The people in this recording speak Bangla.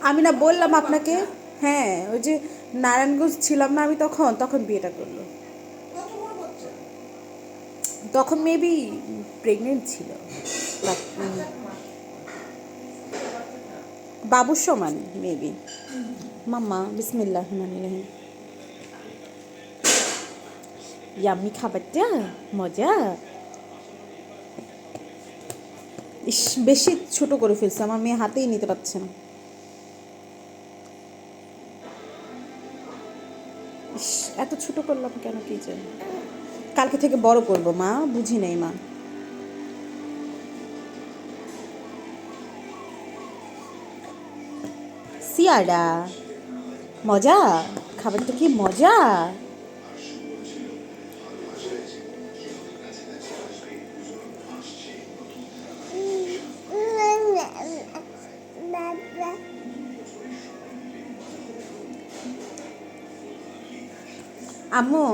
আমি না বললাম আপনাকে, হ্যাঁ ওই যে নারায়ণগঞ্জ ছিলাম না আমি, তখন তখন বিয়েটা করলো। তখন মেবি প্রেগনেন্ট ছিল, বাবুর সমান মেবি। মাম্মা বিসমিল্লাহ রহমান রহিম। ইয়াম্মি খাবারটা মজা। ইস, বেশি ছোট করে ফেলছে, আমার মেয়ে হাতেই নিতে পারছে না। ইস, এত ছোট করলাম কেন কি জানি। কালকে থেকে বড় করব মা, বুঝি নেই মা। সিয়াডা মজা, খাবারটা কি মজা। আম্মু